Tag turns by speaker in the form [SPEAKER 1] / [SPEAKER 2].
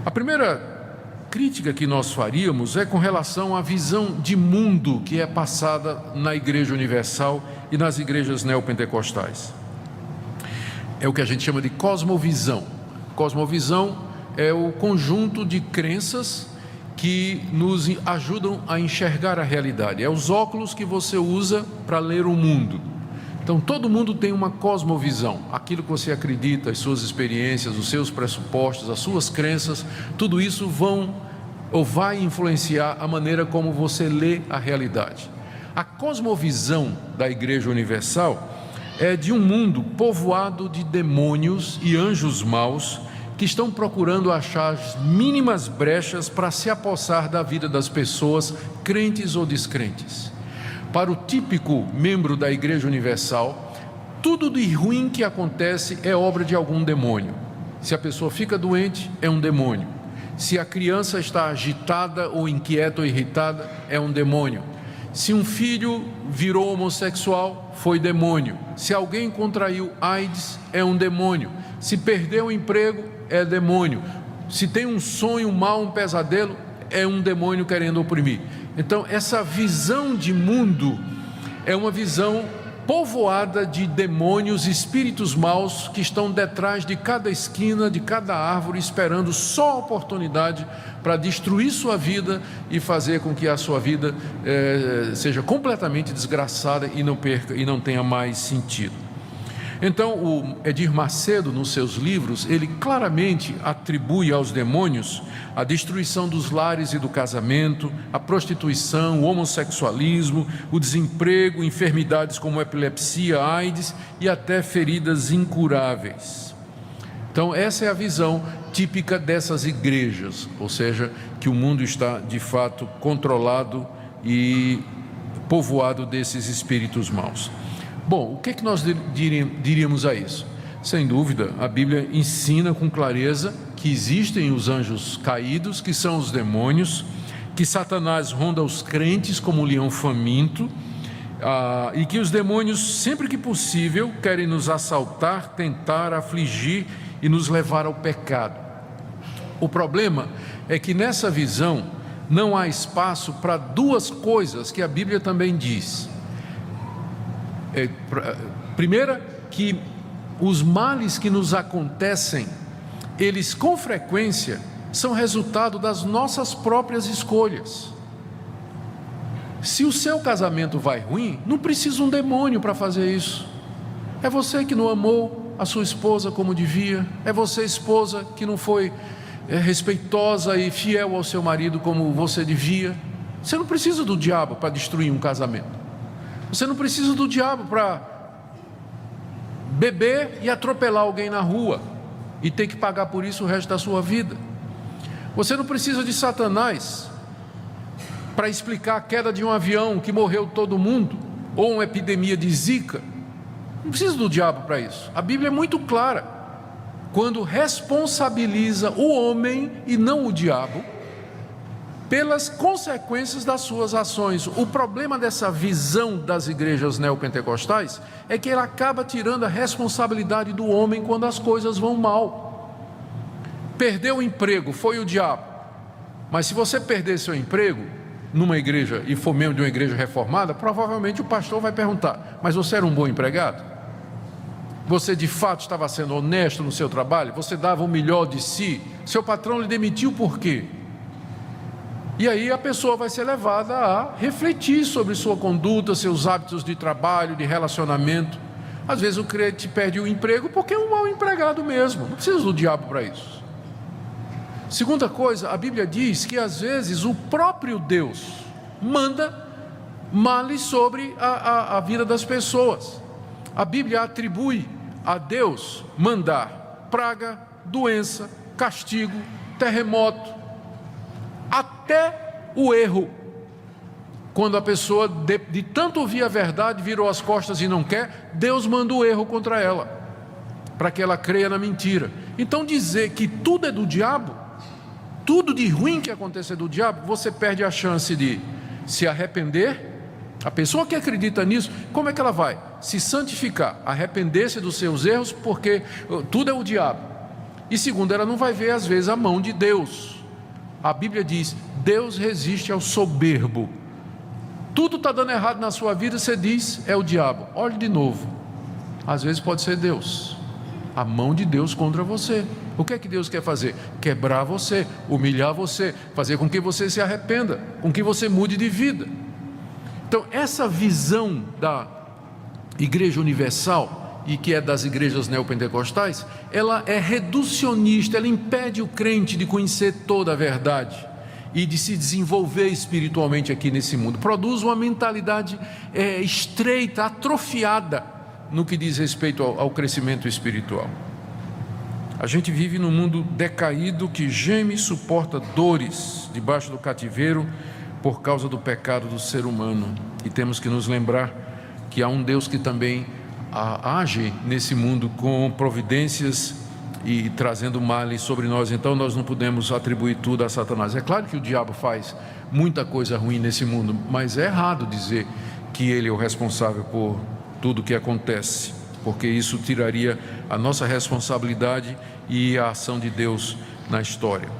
[SPEAKER 1] A primeira crítica que nós faríamos é com relação à visão de mundo que é passada na Igreja Universal e nas igrejas neopentecostais. É o que a gente chama de cosmovisão. Cosmovisão é o conjunto de crenças que nos ajudam a enxergar a realidade. É os óculos que você usa para ler o mundo. Então, todo mundo tem uma cosmovisão. Aquilo que você acredita, as suas experiências, os seus pressupostos, as suas crenças, tudo isso vai influenciar a maneira como você lê a realidade. A cosmovisão da Igreja Universal é de um mundo povoado de demônios e anjos maus que estão procurando achar as mínimas brechas para se apossar da vida das pessoas, crentes ou descrentes. Para o típico membro da Igreja Universal, tudo de ruim que acontece é obra de algum demônio. Se a pessoa fica doente, é um demônio. Se a criança está agitada ou inquieta ou irritada, é um demônio. Se um filho virou homossexual, foi demônio. Se alguém contraiu AIDS, é um demônio. Se perdeu o emprego, é demônio. Se tem um sonho mau, um pesadelo, é um demônio querendo oprimir. Então, essa visão de mundo é uma visão povoada de demônios, espíritos maus que estão detrás de cada esquina, de cada árvore, esperando só a oportunidade para destruir sua vida e fazer com que a sua vida seja completamente desgraçada e não tenha mais sentido. Então, o Edir Macedo, nos seus livros, ele claramente atribui aos demônios a destruição dos lares e do casamento, a prostituição, o homossexualismo, o desemprego, enfermidades como epilepsia, AIDS e até feridas incuráveis. Então, essa é a visão típica dessas igrejas, ou seja, que o mundo está de fato controlado e povoado desses espíritos maus. Bom, o que nós diríamos a isso? Sem dúvida, a Bíblia ensina com clareza que existem os anjos caídos, que são os demônios, que Satanás ronda os crentes como um leão faminto, e que os demônios, sempre que possível, querem nos assaltar, tentar, afligir e nos levar ao pecado. O problema é que nessa visão não há espaço para duas coisas que a Bíblia também diz. Primeira, que os males que nos acontecem, eles com frequência são resultado das nossas próprias escolhas. Se o seu casamento vai ruim, não precisa um demônio para fazer isso. É você que não amou a sua esposa como devia, é você, esposa, que não foi respeitosa e fiel ao seu marido como você devia. Você não precisa do diabo para destruir um casamento. Você não precisa do diabo para beber e atropelar alguém na rua e ter que pagar por isso o resto da sua vida. Você não precisa de Satanás para explicar a queda de um avião que morreu todo mundo, ou uma epidemia de Zika. Não precisa do diabo para isso. A Bíblia é muito clara quando responsabiliza o homem e não o diabo pelas consequências das suas ações. O problema dessa visão das igrejas neopentecostais é que ela acaba tirando a responsabilidade do homem quando as coisas vão mal. Perdeu o emprego, foi o diabo. Mas se você perder seu emprego numa igreja e for membro de uma igreja reformada, provavelmente o pastor vai perguntar: mas você era um bom empregado? Você de fato estava sendo honesto no seu trabalho? Você dava o melhor de si? Seu patrão lhe demitiu por quê? E aí a pessoa vai ser levada a refletir sobre sua conduta, seus hábitos de trabalho, de relacionamento. Às vezes o crente perde o emprego porque é um mau empregado mesmo, não precisa do diabo para isso. Segunda coisa, a Bíblia diz que às vezes o próprio Deus manda males sobre a vida das pessoas. A Bíblia atribui a Deus mandar praga, doença, castigo, terremoto, até o erro. Quando a pessoa de tanto ouvir a verdade virou as costas e não quer, Deus manda o erro contra ela, para que ela creia na mentira. Então dizer que tudo é do diabo, tudo de ruim que acontecer do diabo, você perde a chance de se arrepender. A pessoa que acredita nisso, como é que ela vai? Se santificar, arrepender-se dos seus erros, porque tudo é o diabo. E segundo, ela não vai ver às vezes a mão de Deus. A Bíblia diz: Deus resiste ao soberbo. Tudo está dando errado na sua vida, você diz: é o diabo. Olhe de novo, às vezes pode ser Deus, a mão de Deus contra você. O que é que Deus quer fazer? Quebrar você, humilhar você, fazer com que você se arrependa, com que você mude de vida. Então essa visão da Igreja Universal, e que é das igrejas neopentecostais, ela é reducionista, ela impede o crente de conhecer toda a verdade e de se desenvolver espiritualmente aqui nesse mundo. Produz uma mentalidade estreita, atrofiada no que diz respeito ao crescimento espiritual. A gente vive num mundo decaído que geme e suporta dores debaixo do cativeiro por causa do pecado do ser humano, e temos que nos lembrar que há um Deus que também age nesse mundo com providências e trazendo males sobre nós. Então nós não podemos atribuir tudo a Satanás. É claro que o diabo faz muita coisa ruim nesse mundo, mas é errado dizer que ele é o responsável por tudo o que acontece, porque isso tiraria a nossa responsabilidade e a ação de Deus na história.